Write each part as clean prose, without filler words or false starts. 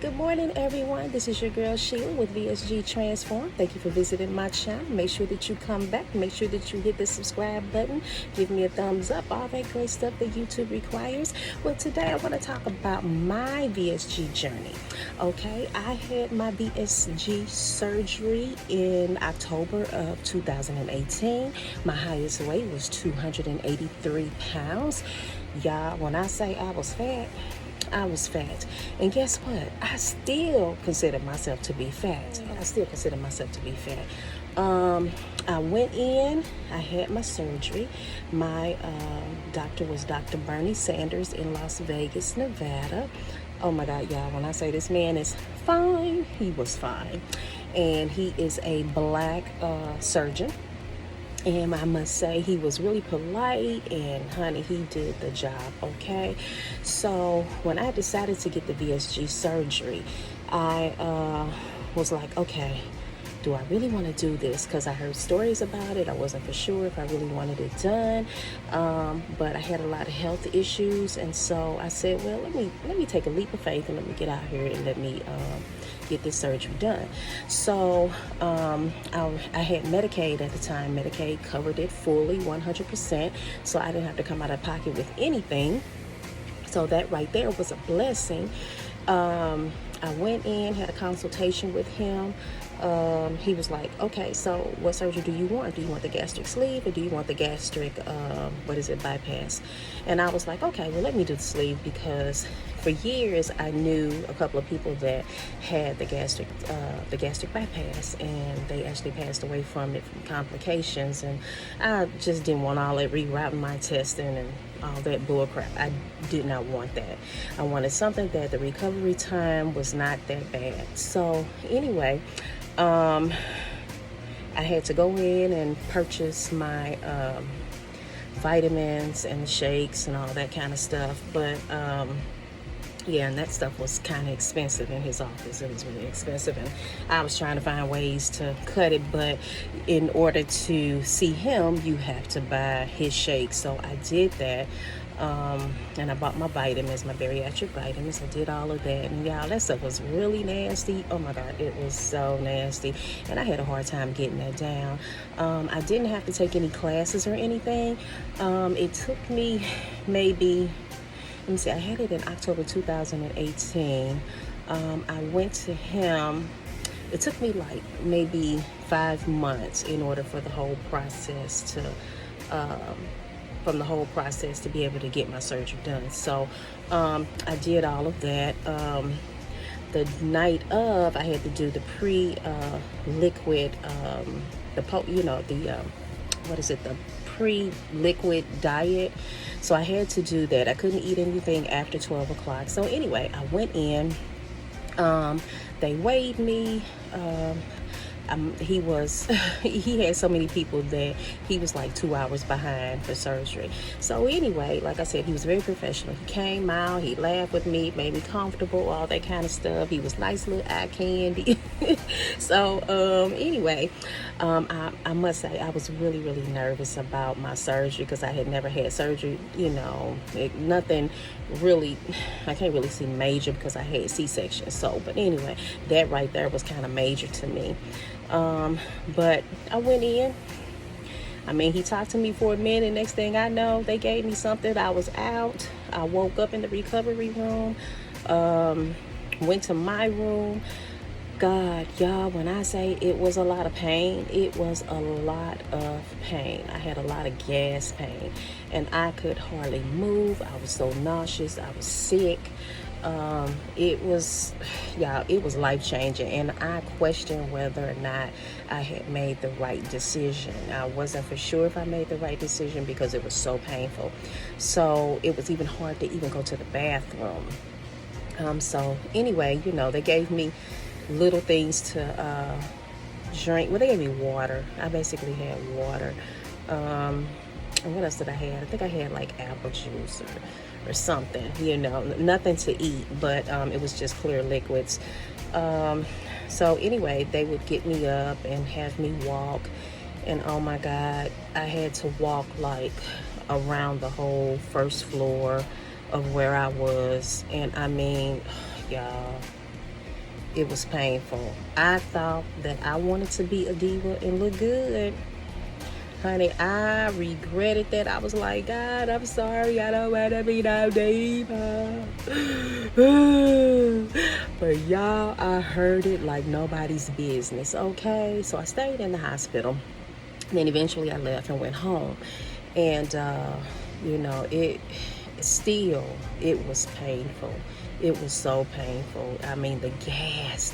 Good morning, everyone. This is your girl Sheila with VSG Transform. Thank you for visiting my channel. Make sure that you come back. Make sure that you hit the subscribe button. Give me a thumbs up. All that great stuff that YouTube requires. Well, today I want to talk about my VSG journey. Okay, I had my VSG surgery in October of 2018. My highest weight was 283 pounds. Y'all, when I say I was fat, I was fat. And guess what? I still consider myself to be fat. I went in, I had my surgery. My doctor was Dr. Bernie Sanders in Las Vegas, Nevada. Oh my God, y'all, when I say this man is fine, he was fine. And he is a black surgeon. And I must say, he was really polite, and honey, he did the job, okay? So when I decided to get the VSG surgery, I was like, okay, do I really want to do this? Because I heard stories about it. I wasn't for sure if I really wanted it done, but I had a lot of health issues, and so I said, well, let me take a leap of faith and let me get out here and let me get this surgery done. So I had Medicaid at the time. Medicaid covered it fully, 100%, so I didn't have to come out of pocket with anything. So that right there was a blessing. I went in, had a consultation with him. He was like, okay, so what surgery do you want? Do you want the gastric sleeve, or do you want the gastric, bypass? And I was like, okay, well, let me do the sleeve, because for years I knew a couple of people that had the gastric bypass, and they actually passed away from it, from complications. And I just didn't want all that rerouting my testing and all that bullcrap. I did not want that. I wanted something that the recovery time was not that bad. So anyway, I had to go in and purchase my vitamins and shakes and all that kind of stuff. But yeah, and that stuff was kind of expensive in his office. It was really expensive, and I was trying to find ways to cut it. But in order to see him, you have to buy his shakes. So I did that. And I bought my vitamins, my bariatric vitamins. I did all of that. And y'all, that stuff was really nasty. Oh my God, it was so nasty. And I had a hard time getting that down. I didn't have to take any classes or anything. It took me maybe, let me see, I had it in October 2018. I went to him. It took me like maybe 5 months in order for the whole process to be able to get my surgery done. So I did all of that. The night of, I had to do the pre-liquid, the pre-liquid diet. So I had to do that. I couldn't eat anything after 12 o'clock. So anyway, I went in. They weighed me. He had so many people that he was like 2 hours behind for surgery. So anyway, like I said, he was very professional. He came out, he laughed with me, made me comfortable, all that kind of stuff. He was nice little eye candy. So anyway, I must say I was really, really nervous about my surgery, because I had never had surgery, nothing really, I can't really see major because I had C-section. So, but anyway, that right there was kind of major to me. But I went in. I mean, he talked to me for a minute. Next thing I know, they gave me something. I was out. I woke up in the recovery room. Went to my room. God, y'all, when I say it was a lot of pain, it was a lot of pain. I had a lot of gas pain, and I could hardly move. I was so nauseous. I was sick. It was life-changing, and I questioned whether or not I had made the right decision. I wasn't for sure if I made the right decision, because it was so painful. So it was even hard to even go to the bathroom. So anyway, they gave me little things to drink. Well, they gave me water. I basically had water. And what else did I have? I think I had like apple juice or something, nothing to eat, but it was just clear liquids. So anyway, they would get me up and have me walk, and oh my God, I had to walk like around the whole first floor of where I was. And I mean, y'all, It was painful. I thought that I wanted to be a diva and look good. Honey, I regretted that. I was like, God, I'm sorry. I don't want to be no diva. But y'all, I heard it like nobody's business, okay? So I stayed in the hospital. And then eventually I left and went home. And, it still, it was painful. It was so painful. I mean, the gas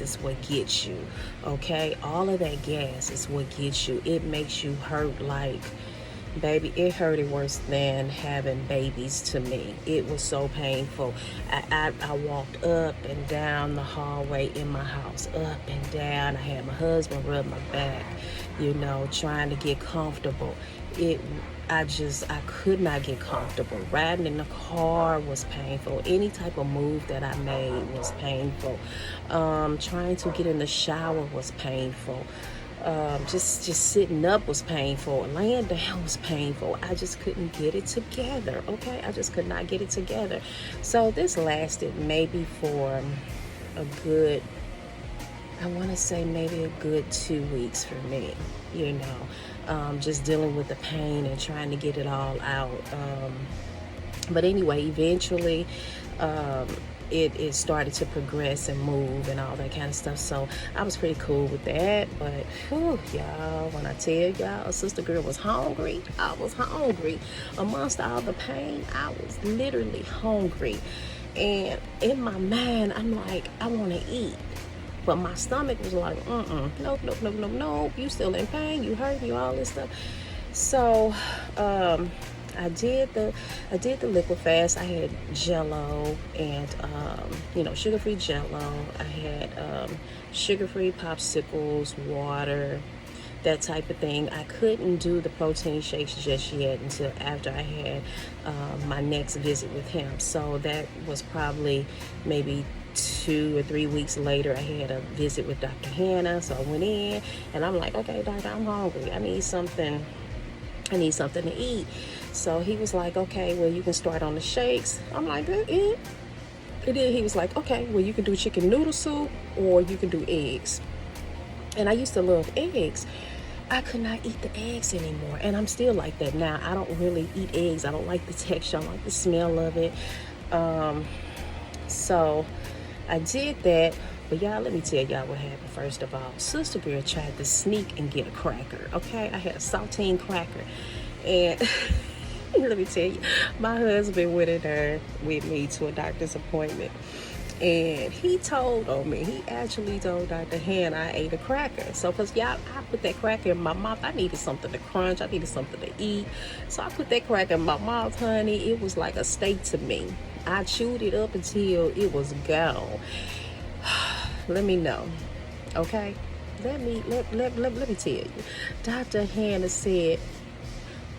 is what gets you, okay? All of that gas is what gets you. It makes you hurt like, baby, it hurted worse than having babies to me. It was so painful. I walked up and down the hallway in my house, up and down. I had my husband rub my back, trying to get comfortable. I could not get comfortable. Riding in the car was painful. Any type of move that I made was painful. Trying to get in the shower was painful. Just sitting up was painful. Laying down was painful. I just couldn't get it together, okay? I just could not get it together. So this lasted maybe for a good, I want to say maybe a good 2 weeks for me, just dealing with the pain and trying to get it all out. But anyway, eventually, it started to progress and move and all that kind of stuff. So I was pretty cool with that. But y'all, when I tell y'all, sister girl was hungry, I was hungry. Amongst all the pain, I was literally hungry. And in my mind, I'm like, I want to eat. But my stomach was like, nope, you still in pain, you hurt, you all this stuff. So I did the liquid fast. I had Jello and sugar-free Jello. I had sugar-free popsicles, water, that type of thing. I couldn't do the protein shakes just yet until after I had my next visit with him. So that was probably maybe 2 or 3 weeks later. I had a visit with Dr. Hannah. So I went in and I'm like, okay, doctor, I'm hungry. I need something to eat. So he was like, okay, well, you can start on the shakes. I'm like, And then he was like, okay, well, you can do chicken noodle soup or you can do eggs. And I used to love eggs. I could not eat the eggs anymore. And I'm still like that now. I don't really eat eggs. I don't like the texture. I don't like the smell of it. So I did that. But y'all, let me tell y'all what happened. First of all, sister girl tried to sneak and get a cracker. Okay, I had a saltine cracker. And let me tell you, my husband went in there with me to a doctor's appointment. And he told on me. He actually told Dr. Hannah I ate a cracker. So, because y'all, I put that cracker in my mouth. I needed something to crunch. I needed something to eat. So I put that cracker in my mouth, honey. It was like a steak to me. I chewed it up until it was gone. Let me know, okay? Let me tell you. Dr. Hannah said,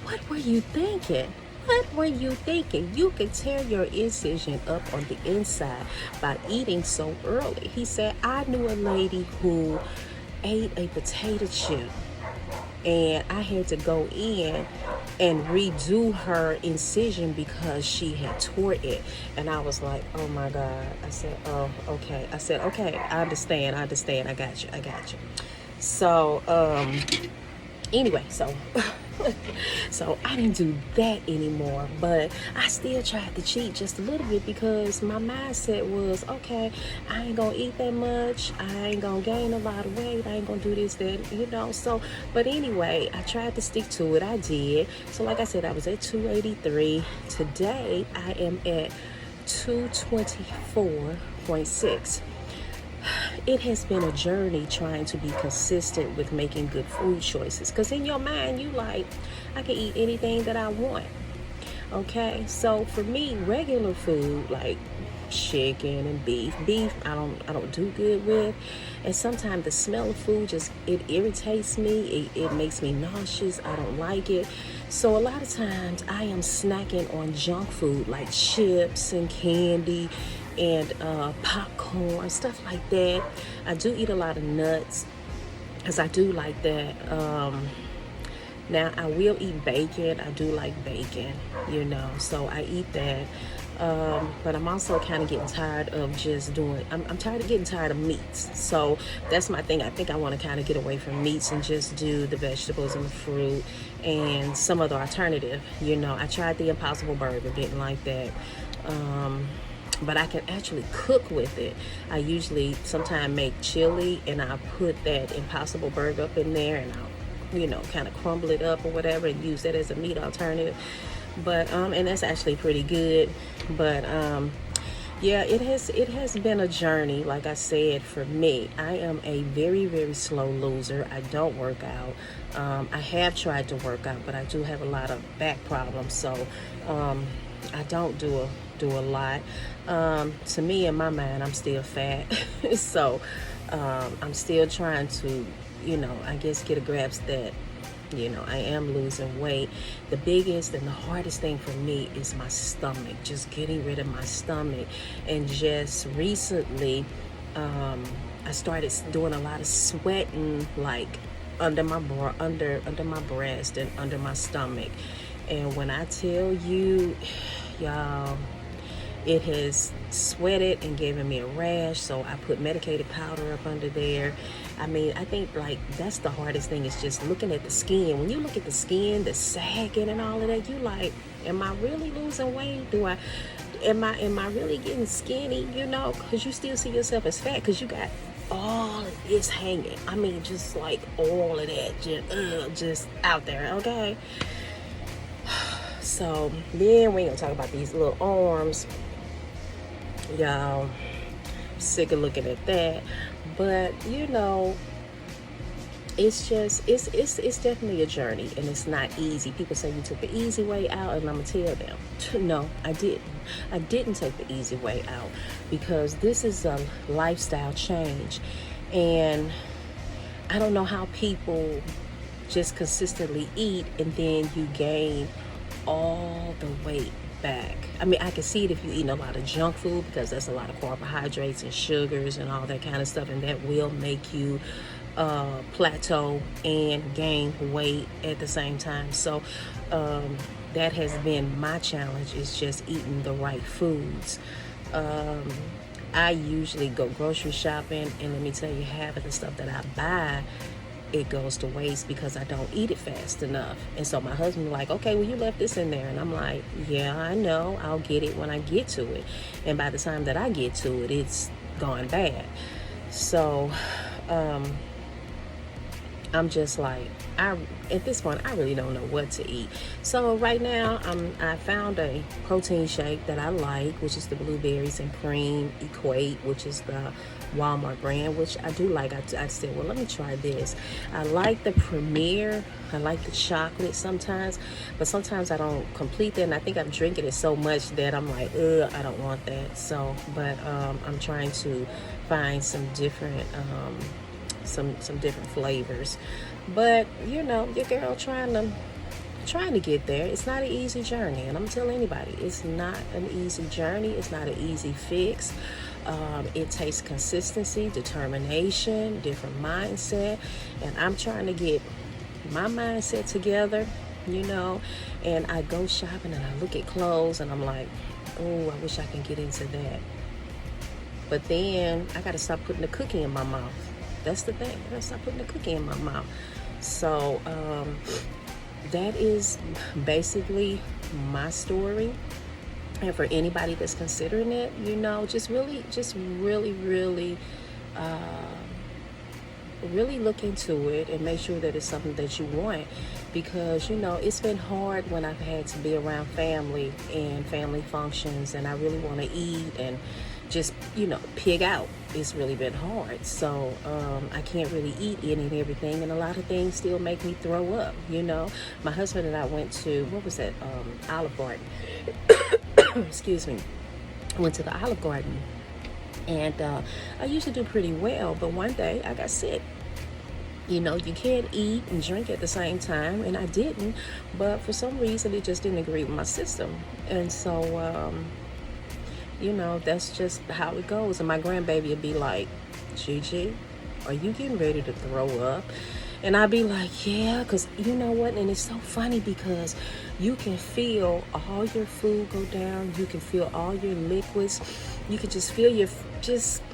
what were you thinking? What were you thinking? You could tear your incision up on the inside by eating so early. He said, I knew a lady who ate a potato chip and I had to go in and redo her incision because she had tore it. And I was like, oh my God. I said, oh, okay. I said, okay, I understand. I got you. So, anyway, so I didn't do that anymore, but I still tried to cheat just a little bit because my mindset was, okay, I ain't gonna eat that much, I ain't gonna gain a lot of weight, I ain't gonna do this, that, so, but anyway, I tried to stick to it. I did. So like I said, I was at 283. Today, I am at 224.6. It has been a journey trying to be consistent with making good food choices. Because in your mind, you like, I can eat anything that I want. Okay? So for me, regular food like chicken and beef. I don't do good with. And sometimes the smell of food it irritates me. It makes me nauseous. I don't like it. So a lot of times I am snacking on junk food like chips and candy and popcorn, stuff like that. I do eat a lot of nuts because I do like that. Now I will eat bacon. I do like bacon, so I eat that. But I'm also kind of getting tired of just doing, I'm tired of getting tired of meats. So that's my thing. I think I want to kind of get away from meats and just do the vegetables and the fruit and some other alternative. I tried the Impossible Burger, didn't like that. But I can actually cook with it. I usually sometimes make chili and I put that Impossible Burger up in there and I'll, kind of crumble it up or whatever and use that as a meat alternative. But and that's actually pretty good. But yeah, it has been a journey. Like I said, for me, I am a very, very slow loser. I don't work out. I have tried to work out, but I do have a lot of back problems, so I don't do a lot. To me, in my mind, I'm still fat, so I'm still trying to, I guess get a grasp that I am losing weight. The biggest and the hardest thing for me is my stomach, just getting rid of my stomach. And just recently, I started doing a lot of sweating, like under my under my breast and under my stomach. And when I tell you, y'all, it has sweated and given me a rash, so I put medicated powder up under there. I mean, I think like that's the hardest thing, is just looking at the skin. When you look at the skin, the sagging and all of that, you like, am I really losing weight? Am I really getting skinny? Because you still see yourself as fat because you got all of this hanging. I mean, just like all of that just out there, okay? So then we ain't gonna talk about these little arms. Y'all, sick of looking at that. But it's just it's definitely a journey, and it's not easy. People say you took the easy way out, and I'm gonna tell them, no, I didn't take the easy way out, because this is a lifestyle change. And I don't know how people just consistently eat and then you gain all the weight back. I mean, I can see it if you're eating a lot of junk food, because that's a lot of carbohydrates and sugars and all that kind of stuff, and that will make you plateau and gain weight at the same time. So that has been my challenge, is just eating the right foods. I usually go grocery shopping, and let me tell you, half of the stuff that I buy, it goes to waste because I don't eat it fast enough. And so my husband was like, okay, well, you left this in there. And I'm like, yeah, I know, I'll get it when I get to it. And by the time that I get to it, it's gone bad. So I'm just like, at this point, I really don't know what to eat. So right now, I found a protein shake that I like, which is the blueberries and cream Equate, which is the Walmart brand, which I do like. I said, well, let me try this. I like the Premier. I like the chocolate sometimes, but sometimes I don't complete that, and I think I'm drinking it so much that I'm like, I don't want that. So, but I'm trying to find some different some different flavors. But your girl trying to get there. It's not an easy journey, and I'm telling anybody, it's not an easy journey. It's not an easy fix. It takes consistency, determination, different mindset, and I'm trying to get my mindset together, and I go shopping and I look at clothes and I'm like, oh, I wish I can get into that. But then I got to stop putting the cookie in my mouth. That's the thing. I got to stop putting the cookie in my mouth. So that is basically my story. And for anybody that's considering it, just really look into it and make sure that it's something that you want, because it's been hard when I've had to be around family and family functions, and I really want to eat and just pig out. It's really been hard. So I can't really eat any and everything, and a lot of things still make me throw up. My husband and I went to, what was that, Olive Garden. Excuse me. Went to the Olive Garden, and I usually do pretty well, but one day I got sick. You can't eat and drink at the same time, and I didn't, but for some reason it just didn't agree with my system. And so that's just how it goes. And my grandbaby would be like, Gigi, are you getting ready to throw up? And I'd be like, yeah, because you know what? And it's so funny because you can feel all your food go down. You can feel all your liquids. You can just feel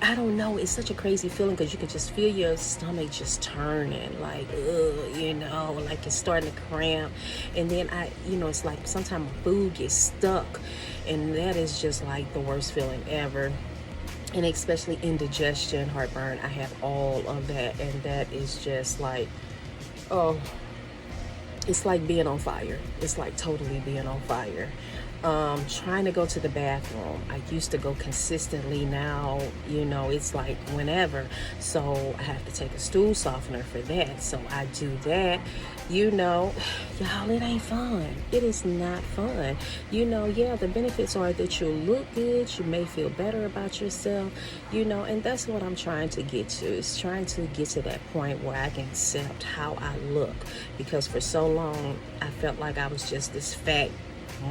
I don't know. It's such a crazy feeling because you can just feel your stomach just turning like, ugh, you know, like it's starting to cramp. And then it's like sometimes food gets stuck. And that is just like the worst feeling ever. And especially indigestion, heartburn, I have all of that. And that is just like, oh, it's like being on fire. It's like totally being on fire. Trying to go to the bathroom. I used to go consistently. Now, it's like whenever. So I have to take a stool softener for that. So I do that. Y'all, it ain't fun. It is not fun. Yeah, the benefits are that you'll look good. You may feel better about yourself, and that's what I'm trying to get to. Is trying to get to that point where I can accept how I look. Because for so long, I felt like I was just this fat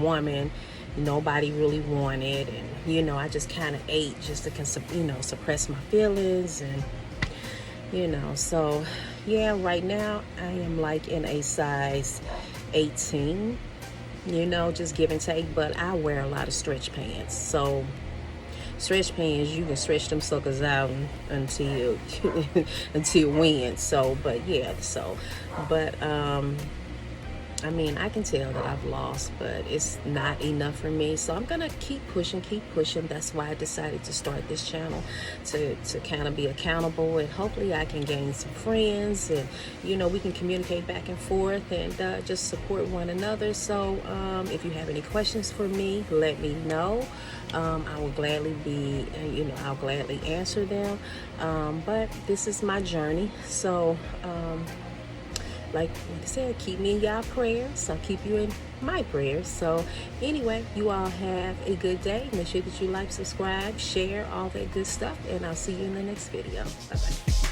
woman nobody really wanted, and I just kind of ate just to suppress my feelings, and so yeah, right now I am like in a size 18, just give and take, but I wear a lot of stretch pants. So stretch pants, you can stretch them suckers out until until when. So but yeah, I mean, I can tell that I've lost, but it's not enough for me. So I'm going to keep pushing. That's why I decided to start this channel, to kind of be accountable. And hopefully I can gain some friends, and, we can communicate back and forth, and just support one another. So if you have any questions for me, let me know. I will gladly I'll gladly answer them. But this is my journey. So, like I said, keep me in y'all prayers. I'll keep you in my prayers. So anyway, you all have a good day. Make sure that you like, subscribe, share, all that good stuff. And I'll see you in the next video. Bye-bye.